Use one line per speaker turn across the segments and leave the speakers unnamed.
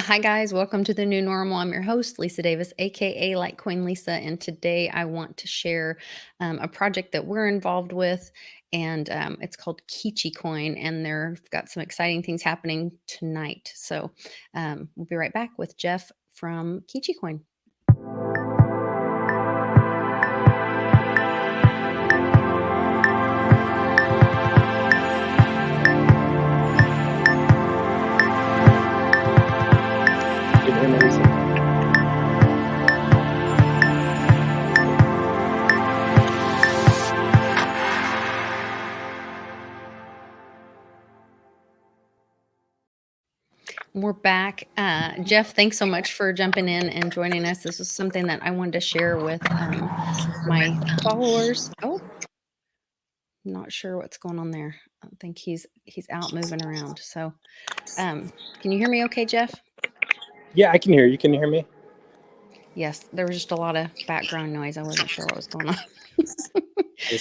Hi, guys. Welcome to the new normal. I'm your host, Lisa Davis, aka Litecoin Lisa. And today I want to share a project that we're involved with, and it's called KichiCoin. And they've got some exciting things happening tonight. So we'll be right back with Jeff from KichiCoin. We're back. Jeff, thanks so much for jumping in and joining us. This was something that I wanted to share with my followers. Oh, not sure what's going on there. I think he's out moving around. So can you hear me okay, Jeff?
Yeah, I can hear you. Can you hear me?
Yes, there was just a lot of background noise. I wasn't sure what was going on.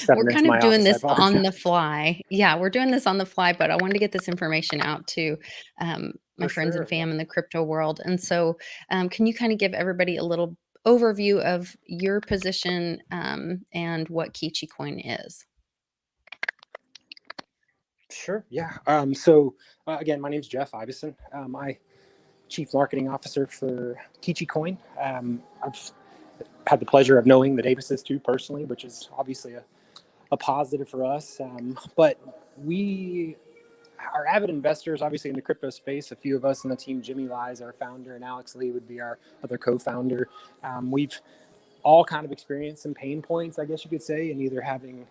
We're
We're kind of doing this on the fly. Yeah, we're doing this on the fly, but I wanted to get this information out to my friends and fam in the crypto world. And so can you kind of give everybody a little overview of your position and what KichiCoin is?
Sure. Yeah. So again, my name's Jeff Iveson. I Chief Marketing Officer for KichiCoin. I've had the pleasure of knowing the Davises too personally, which is obviously a positive for us. But we are avid investors, obviously in the crypto space. A few of us in the team, Jimmy Lies, our founder, and Alex Lee would be our other co-founder. We've all kind of experienced some pain points, I guess you could say, in either having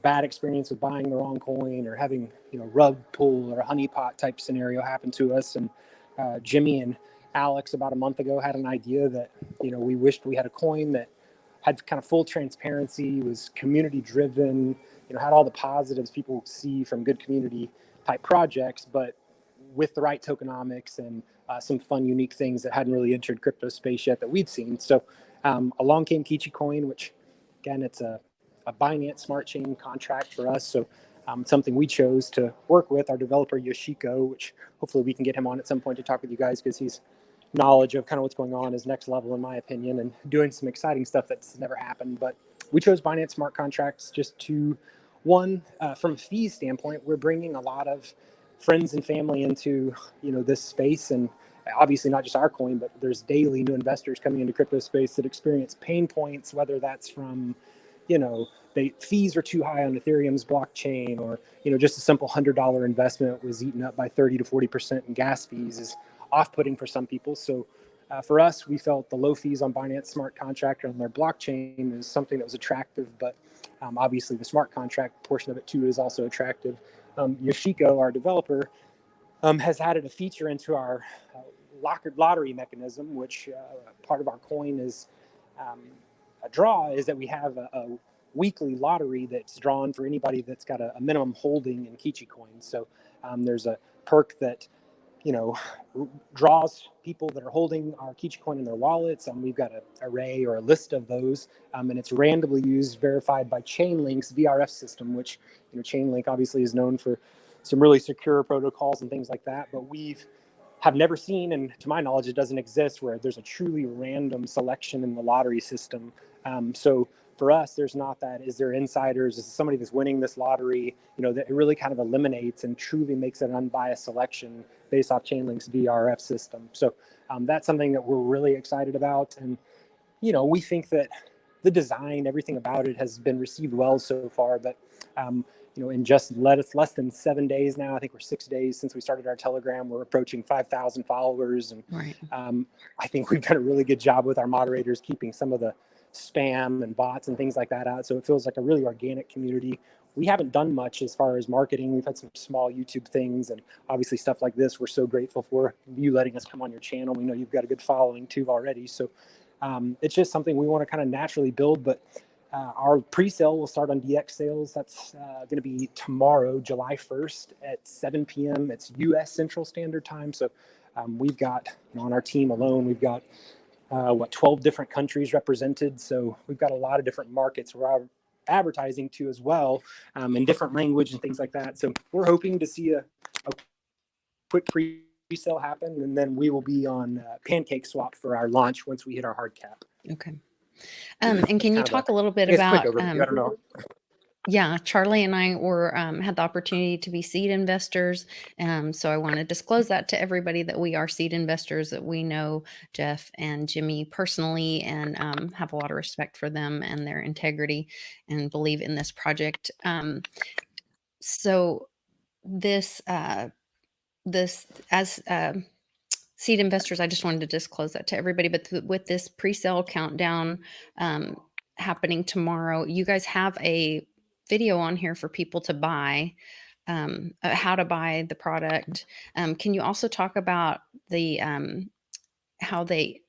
bad experience with buying the wrong coin or having, rug pull or a honeypot type scenario happen to us. And Jimmy and Alex about a month ago had an idea that, we wished we had a coin that had kind of full transparency, was community driven, had all the positives people see from good community type projects, but with the right tokenomics and some fun, unique things that hadn't really entered crypto space yet that we'd seen. So along came KichiCoin, which again, it's a Binance Smart Chain contract for us. So something we chose to work with our developer, Yoshiko, which hopefully we can get him on at some point to talk with you guys because he's knowledge of kind of what's going on is next level, in my opinion, and doing some exciting stuff that's never happened. But we chose Binance Smart Contracts just to, one, from a fee standpoint, we're bringing a lot of friends and family into, this space. And obviously not just our coin, but there's daily new investors coming into crypto space that experience pain points, whether that's from fees are too high on Ethereum's blockchain, or, just a simple $100 investment was eaten up by 30 to 40% in gas fees is off-putting for some people. So for us, we felt the low fees on Binance Smart Contract on their blockchain is something that was attractive, but obviously the smart contract portion of it too is also attractive. Yoshiko, our developer, has added a feature into our lockered lottery mechanism, which part of our coin is a draw is that we have a weekly lottery that's drawn for anybody that's got a minimum holding in KichiCoin. So there's a perk that, draws people that are holding our KichiCoin in their wallets. We've got an array or a list of those, and it's randomly used, verified by Chainlink's VRF system, which, Chainlink obviously is known for some really secure protocols and things like that. But have never seen, and to my knowledge, it doesn't exist, where there's a truly random selection in the lottery system. So for us, there's not that, is there insiders? Is somebody that's winning this lottery? That it really kind of eliminates and truly makes it an unbiased selection based off Chainlink's VRF system. So that's something that we're really excited about. And, we think that the design, everything about it has been received well so far. But, in just less than 7 days now, I think we're 6 days since we started our Telegram, we're approaching 5,000 followers. And
right.
I think we've done a really good job with our moderators keeping some of the spam and bots and things like that out. So it feels like a really organic community. We haven't done much as far as marketing. We've had some small YouTube things, and obviously stuff like this we're so grateful for you letting us come on your channel. We know you've got a good following too already. So it's just something we want to kind of naturally build. But our pre-sale will start on DX sales. That's going to be tomorrow, July 1st at 7 p.m. It's U.S. Central Standard Time. So we've got, on our team alone, we've got 12 different countries represented. So we've got a lot of different markets we're advertising to as well, in different language and things like that. So we're hoping to see a quick pre pre-sale happen, and then we will be on Pancake Swap for our launch once we hit our hard cap.
Okay. And
That's
can you
kind of
talk a little bit
I guess quick
about,
overview. I don't know.
yeah, Charlie and I were had the opportunity to be seed investors. So I want to disclose that to everybody that we are seed investors, that we know Jeff and Jimmy personally, and have a lot of respect for them and their integrity, and believe in this project. So this this as seed investors, I just wanted to disclose that to everybody. But with this pre-sale countdown um, happening tomorrow, you guys have a video on here for people to buy, how to buy the product. Can you also talk about the how they?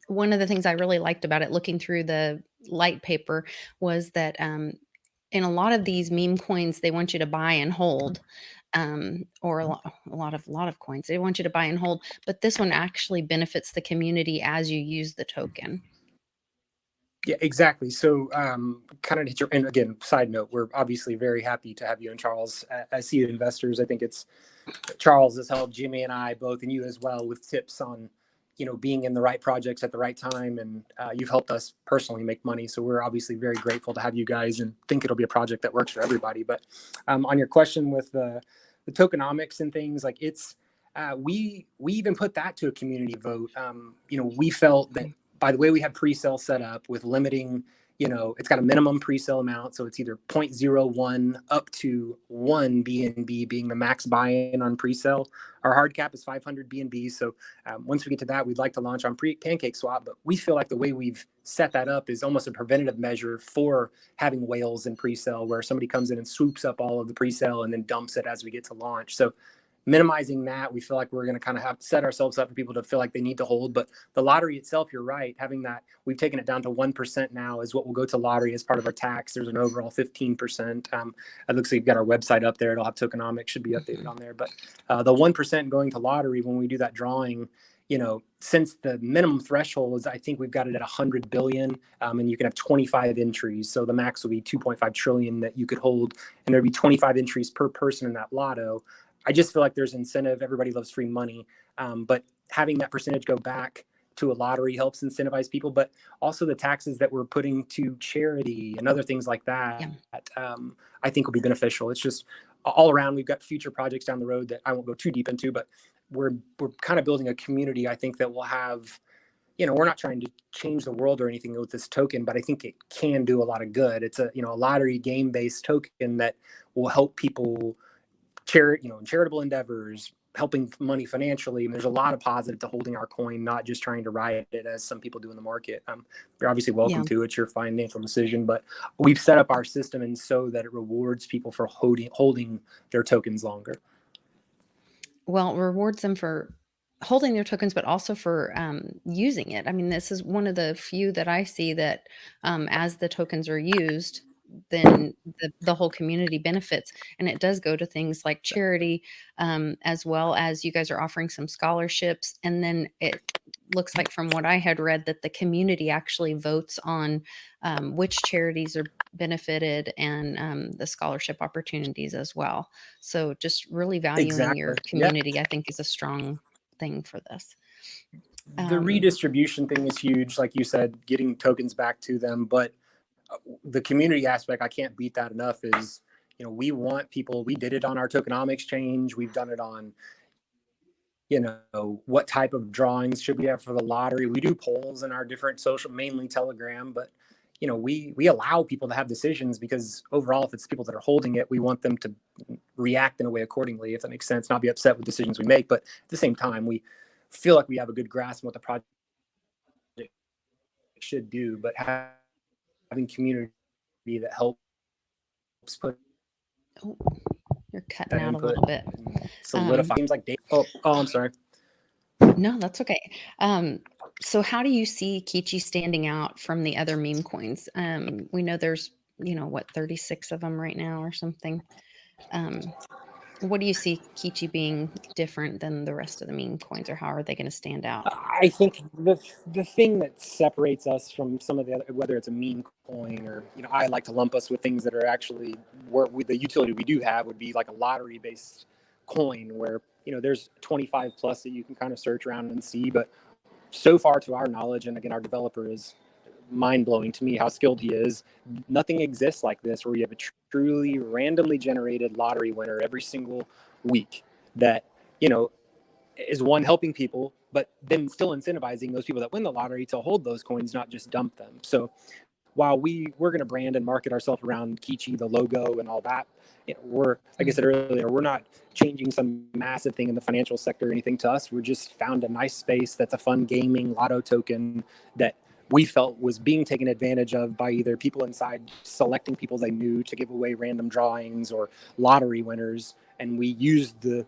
One of the things I really liked about it, looking through the light paper, was that in a lot of these meme coins, they want you to buy and hold, or a lot of coins. They want you to buy and hold, but this one actually benefits the community as you use the token.
Yeah, exactly. So, kind of hit your, and again, side note, we're obviously very happy to have you and Charles as seed investors. I think it's Charles has helped Jimmy and I both, and you as well, with tips on, being in the right projects at the right time. And you've helped us personally make money. So we're obviously very grateful to have you guys and think it'll be a project that works for everybody. But on your question with the tokenomics and things, like we even put that to a community vote. We felt that by the way we have pre-sale set up with limiting, it's got a minimum pre-sale amount. So it's either 0.01 up to 1 BNB being the max buy-in on pre-sale. Our hard cap is 500 BNB. So once we get to that, we'd like to launch on Pancake Swap. But we feel like the way we've set that up is almost a preventative measure for having whales in pre-sale, where somebody comes in and swoops up all of the pre-sale and then dumps it as we get to launch. So minimizing that, we feel like we're going to kind of have set ourselves up for people to feel like they need to hold. But the lottery itself, you're right, having that, we've taken it down to 1% now is what will go to lottery as part of our tax. There's an overall 15%. It looks like you've got our website up there. It'll have tokenomics, should be updated on there. But the 1% going to lottery when we do that drawing, since the minimum threshold is, I think we've got it at 100 billion, and you can have 25 entries. So the max will be 2.5 trillion that you could hold, and there'd be 25 entries per person in that lotto. I just feel like there's incentive. Everybody loves free money. But having that percentage go back to a lottery helps incentivize people, but also the taxes that we're putting to charity and other things like that, I think will be beneficial. It's just all around. We've got future projects down the road that I won't go too deep into, but we're kind of building a community, I think, that will have, we're not trying to change the world or anything with this token, but I think it can do a lot of good. It's a lottery game-based token that will help people charitable endeavors, helping money financially. And there's a lot of positive to holding our coin, not just trying to ride it as some people do in the market. You're obviously welcome to. It's your financial decision, but we've set up our system and so that it rewards people for holding their tokens longer.
Well, it rewards them for holding their tokens, but also for using it. I mean, this is one of the few that I see that as the tokens are used, then the whole community benefits. And it does go to things like charity, as well as you guys are offering some scholarships. And then it looks like, from what I had read, that the community actually votes on which charities are benefited, and the scholarship opportunities as well. So just really valuing your community, I think, is a strong thing for this.
The redistribution thing is huge. Like you said, getting tokens back to them, but the community aspect, I can't beat that enough, is, we want people, we did it on our tokenomics change. We've done it on, what type of drawings should we have for the lottery. We do polls in our different social, mainly Telegram, but we allow people to have decisions, because overall, if it's people that are holding it, we want them to react in a way accordingly, if that makes sense, not be upset with decisions we make. But at the same time, we feel like we have a good grasp on what the project should do, but having community that helps put
you're cutting out a little bit.
Solidify things like data. Oh, I'm sorry.
No, that's okay. So how do you see Kichi standing out from the other meme coins? We know there's, 36 of them right now or something. What do you see Kichi being different than the rest of the meme coins, or how are they going to stand out?
I think the thing that separates us from some of the other, whether it's a meme coin or, I like to lump us with things that are actually the utility we do have would be like a lottery based coin where, there's 25 plus that you can kind of search around and see. But so far, to our knowledge, and again, our developer is mind blowing to me how skilled he is. Nothing exists like this where you have a truly randomly generated lottery winner every single week that, is one helping people, but then still incentivizing those people that win the lottery to hold those coins, not just dump them. So while we're going to brand and market ourselves around Kichi, the logo and all that, we're, like I said earlier, we're not changing some massive thing in the financial sector or anything to us. We're just found a nice space that's a fun gaming lotto token that we felt was being taken advantage of by either people inside selecting people they knew to give away random drawings or lottery winners. And we used the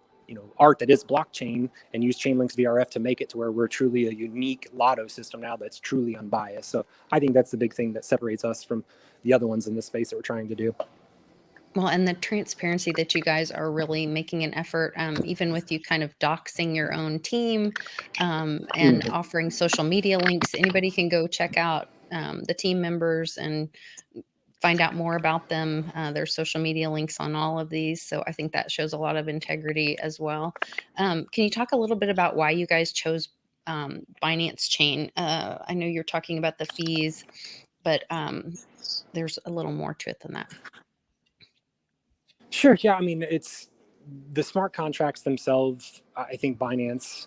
art that is blockchain and use Chainlink's VRF to make it to where we're truly a unique lotto system now that's truly unbiased. So I think that's the big thing that separates us from the other ones in this space that we're trying to do.
Well, and the transparency that you guys are really making an effort, even with you kind of doxing your own team, and offering social media links. Anybody can go check out the team members and find out more about them. There's social media links on all of these. So I think that shows a lot of integrity as well. Can you talk a little bit about why you guys chose Binance Chain? I know you're talking about the fees, but there's a little more to it than that.
Sure. Yeah. I mean, it's the smart contracts themselves. I think Binance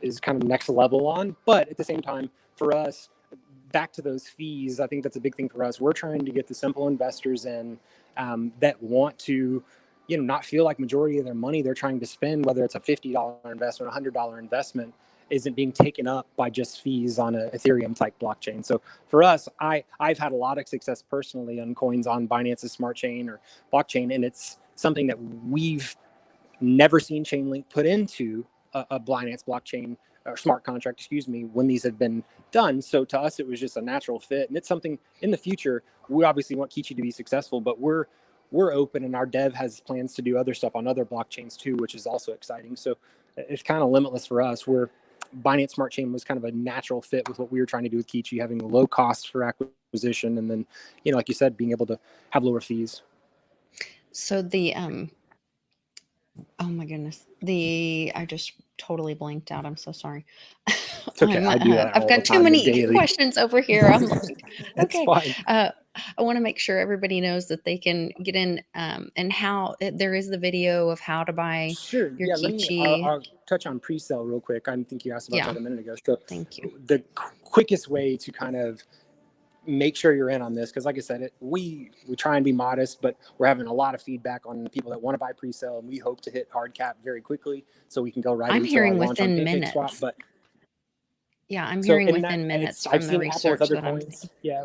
is kind of next level on, but at the same time, for us, back to those fees, I think that's a big thing for us. We're trying to get the simple investors in that want to, not feel like majority of their money they're trying to spend, whether it's a $50 investment, $100 investment, isn't being taken up by just fees on a Ethereum type blockchain. So for us, I've had a lot of success personally on coins on Binance's smart chain or blockchain, and it's something that we've never seen Chainlink put into a Binance blockchain or smart contract, when these have been done. So to us, it was just a natural fit. And it's something in the future, we obviously want Kichi to be successful, but we're open, and our dev has plans to do other stuff on other blockchains too, which is also exciting. So it's kind of limitless for us. Binance Smart Chain was kind of a natural fit with what we were trying to do with Kichi, having a low cost for acquisition. And then, like you said, being able to have lower fees.
So the, oh my goodness, I just totally blanked out. I'm so sorry.
It's okay. I do that.
I've got too many questions over here. I'm like, okay.
Fine.
I want to make sure everybody knows that they can get in, and how there is the video of how to buy
Sure.
your
Yeah.
Kichi.
I'll touch on pre-sale real quick. I think you asked about that a minute ago. So
thank you.
The quickest way to kind of make sure you're in on this, because like I said, we try and be modest, but we're having a lot of feedback on the people that want to buy pre-sale, and we hope to hit hard cap very quickly so we can go right into our launch on KichiCoin. But
yeah, I'm hearing within minutes from the research that I'm seeing.
Yeah.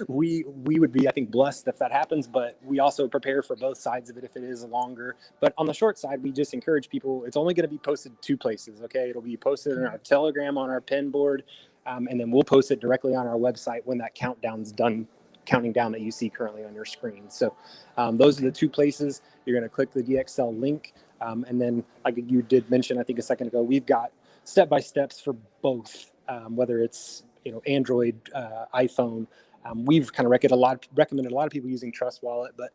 we would be, I think, blessed if that happens, but we also prepare for both sides of it if it is longer. But on the short side, we just encourage people, it's only going to be posted 2 places. Okay. It'll be posted in our Telegram on our pin board. And then we'll post it directly on our website when that countdown's done, counting down that you see currently on your screen. So those are the 2 places. You're going to click the DXL link. And then, like you did mention, I think a second ago, we've got step-by-steps for both, whether it's Android, iPhone. We've kind of recommended a lot of people using Trust Wallet, but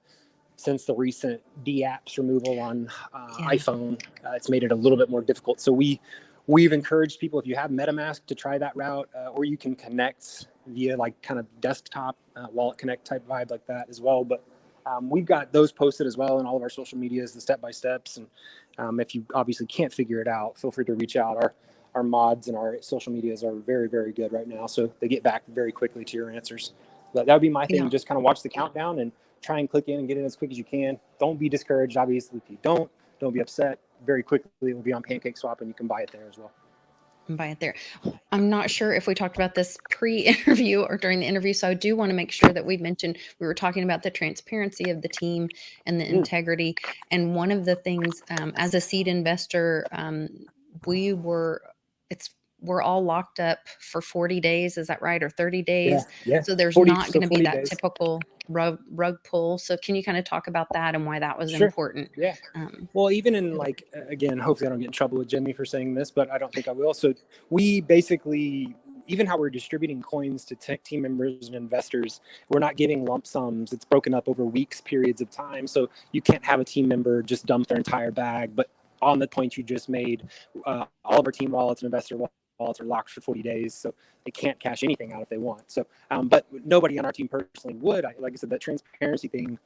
since the recent D-apps removal on iPhone, it's made it a little bit more difficult. So we've encouraged people, if you have MetaMask, to try that route, or you can connect via like kind of desktop wallet connect type vibe like that as well. But we've got those posted as well in all of our social medias, the step-by-steps. And if you obviously can't figure it out, feel free to reach out. Our mods and our social medias are very, very good right now. So they get back very quickly to your answers. But that would be my thing. Just kind of watch the countdown and try and click in and get in as quick as you can. Don't be discouraged. Obviously, if you don't be upset. Very quickly, it will be on PancakeSwap, and you can buy it there as well.
Buy it there. I'm not sure if we talked about this pre-interview or during the interview, so I do want to make sure that we mentioned, we were talking about the transparency of the team and the integrity. And one of the things, as a seed investor, we're all locked up for 40 days. Is that right? Or 30 days?
Yeah.
So there's not going to be that typical rug pull. So can you kind of talk about that and why that was important?
Yeah. Well, even in again, hopefully I don't get in trouble with Jimmy for saying this, but I don't think I will. So we basically, even how we're distributing coins to team members and investors, we're not giving lump sums. It's broken up over weeks, periods of time. So you can't have a team member just dump their entire bag. But on the point you just made, all of our team wallets and investor wallets are locked for 40 days. So they can't cash anything out if they want. So, but nobody on our team personally would. Like I said, that transparency thing,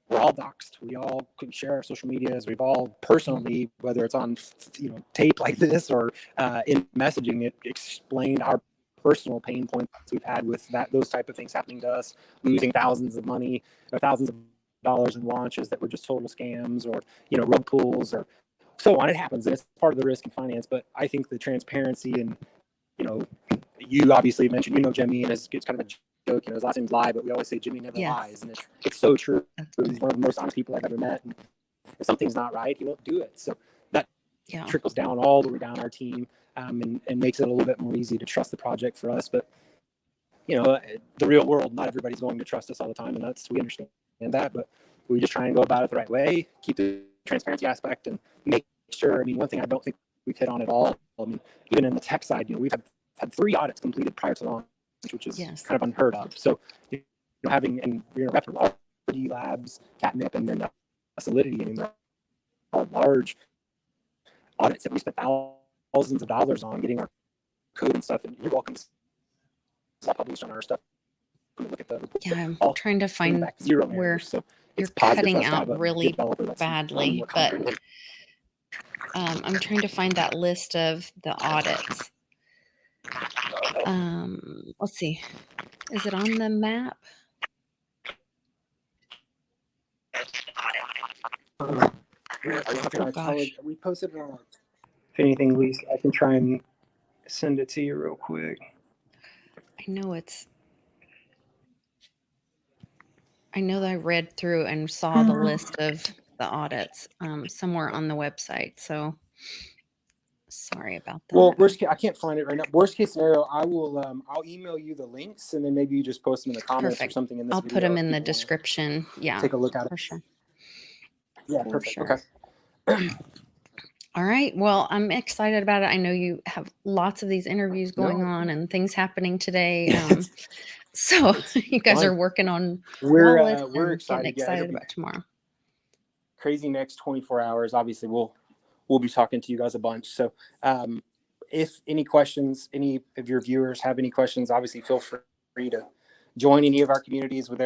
we're all doxxed. We all can share our social medias. We've all personally, whether it's on tape like this or in messaging, it explained our personal pain points we've had with those type of things happening to us, losing thousands of money or thousands of dollars in launches that were just total scams, or rug pulls, or so on. It happens, and it's part of the risk in finance. But I think the transparency, and you obviously mentioned Jimmy, and it's kind of a joke, his last name's Lie, but we always say Jimmy never lies, and it's so true. He's one of the most honest people I've ever met, and if something's not right, he won't do it. So that trickles down all the way down our team, and makes it a little bit more easy to trust the project for us. But the real world, not everybody's going to trust us all the time, and we understand that, but we just try and go about it the right way, keep the transparency aspect, and make sure. One thing I don't think we've hit on at all, even in the tech side, we've had 3 audits completed prior to launch, which is kind of unheard of. So, having, and we're repping RD Labs, Catnip, and then Solidity, they're all large audits that we spent thousands of dollars on getting our code and stuff. And you're welcome to publish on our stuff. Look at the
I'm trying to find where
so
you're cutting out really badly, but I'm trying to find that list of the audits. Let's see. Is it on the map?
Oh gosh. We posted it on. If anything, Lisa, I can try and send it to you real quick.
I know that I read through and saw the list of the audits somewhere on the website. So sorry about that.
Well, worst case, I can't find it right now. Worst case scenario, I'll email you the links, and then maybe you just post them in the comments or something in this video.
I'll put them in the description. Yeah.
Take a look at it.
For sure.
Yeah, perfect. Sure. Okay.
All right. Well, I'm excited about it. I know you have lots of these interviews going on and things happening today. So you guys are working on
we're excited.
About tomorrow.
Crazy next 24 hours. Obviously, we'll be talking to you guys a bunch. So if any questions, any of your viewers have any questions, obviously feel free to join any of our communities with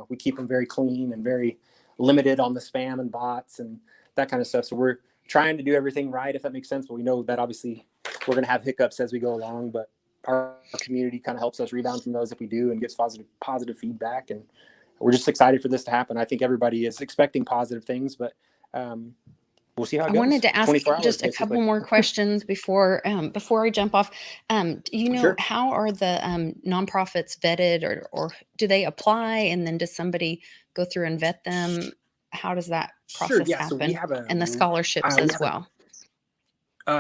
we keep them very clean and very limited on the spam and bots and that kind of stuff. So we're trying to do everything right, if that makes sense. But we know that obviously we're going to have hiccups as we go along, but our community kind of helps us rebound from those if we do, and gets positive feedback. And we're just excited for this to happen. I think everybody is expecting positive things, but we'll see how it goes.
I wanted to ask just a couple more questions before I jump off.
Sure.
How are the nonprofits vetted, or do they apply and then does somebody go through and vet them? How does that process happen?
So we have
and the scholarships as well.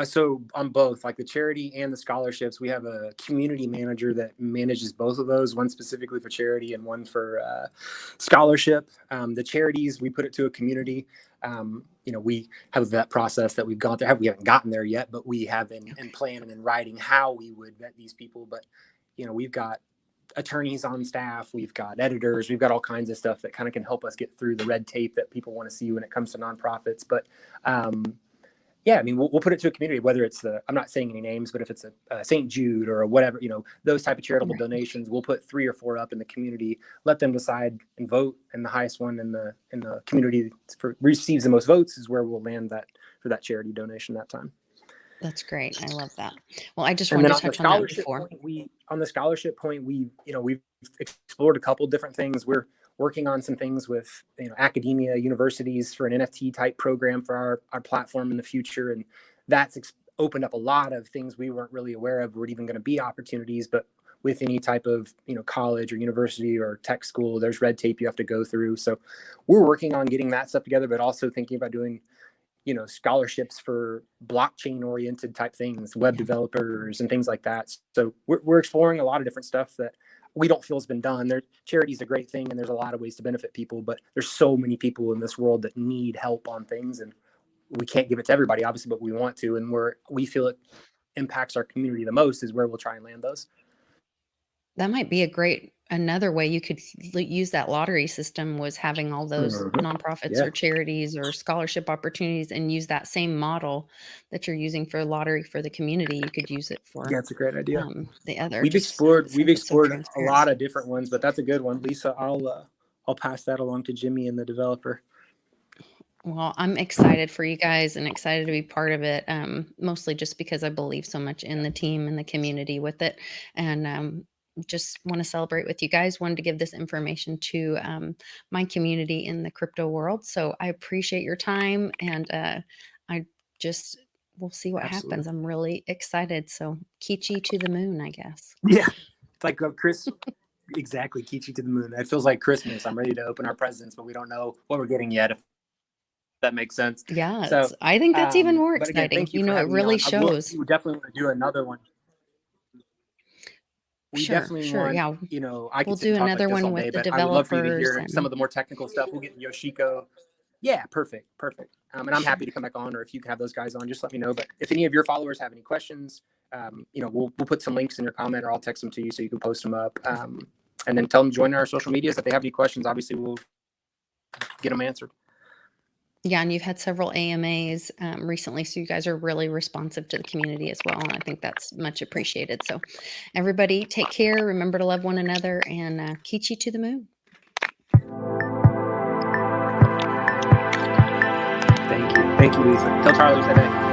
So on both, like the charity and the scholarships, we have a community manager that manages both of those, one specifically for charity and one for scholarship. The charities, we put it to a community. We have that process that we've gone through. We haven't gotten there yet, but we have in plan and in writing how we would vet these people. But, we've got attorneys on staff, we've got editors, we've got all kinds of stuff that kind of can help us get through the red tape that people want to see when it comes to nonprofits. But we'll put it to a community, whether it's I'm not saying any names, but if it's a St. Jude or whatever, those type of charitable donations, we'll put 3 or 4 up in the community, let them decide and vote, and the highest one in the community receives the most votes is where we'll land that for that charity donation that time.
That's great. I love that. Well, I just wanted to touch on that before.
On the scholarship point, we've explored a couple different things. We're working on some things with academia, universities for an NFT type program for our platform in the future, and that's opened up a lot of things we weren't really aware of were even going to be opportunities. But with any type of college or university or tech school, there's red tape you have to go through. So we're working on getting that stuff together, but also thinking about doing scholarships for blockchain oriented type things, web developers and things like that. So we're exploring a lot of different stuff that we don't feel has been done. Charity is a great thing, and there's a lot of ways to benefit people, but there's so many people in this world that need help on things, and we can't give it to everybody, obviously, but we want to, and we feel it impacts our community the most is where we'll try and land those.
That might be another way you could use that lottery system, was having all those nonprofits
Yeah,
or charities or scholarship opportunities, and use that same model that you're using for lottery for the community. You could use it for
it's a great idea.
the other,
We've
just
explored
since it's so
a
transparent.
lot of different ones, but that's a good one, Lisa. I'll pass that along to Jimmy and the developer.
Well, I'm excited for you guys and excited to be part of it, mostly just because I believe so much in the team and the community with it. And just want to celebrate with you guys. Wanted to give this information to my community in the crypto world. So I appreciate your time, and I just we'll see what happens. I'm really excited. So Kichi to the moon, I guess.
Yeah, it's like Chris. Exactly, Kichi to the moon. It feels like Christmas. I'm ready to open our presents, but we don't know what we're getting yet. If that makes sense.
Yeah,
So,
I think that's even more
but again,
exciting.
thank you
You
for
know, it
having me
really
on.
shows.
We definitely want to do another one. We definitely
Sure.
want,
Yeah,
I
we'll
could sit and
do
talk like
another
this all
one
day,
with the
but I would love for you to
developers
hear some
and
of the more technical stuff. We'll get Yoshiko. Yeah, perfect. And I'm
sure.
happy to come back on, or if you can have those guys on, just let me know. But if any of your followers have any questions, we'll put some links in your comment, or I'll text them to you so you can post them up. And then tell them to join our social medias. If they have any questions, obviously we'll get them answered.
Yeah, and you've had several AMAs recently, so you guys are really responsive to the community as well, and I think that's much appreciated. So everybody take care, remember to love one another, and Kichi to the moon.
Thank you, Lisa. Tell Charlie we said that.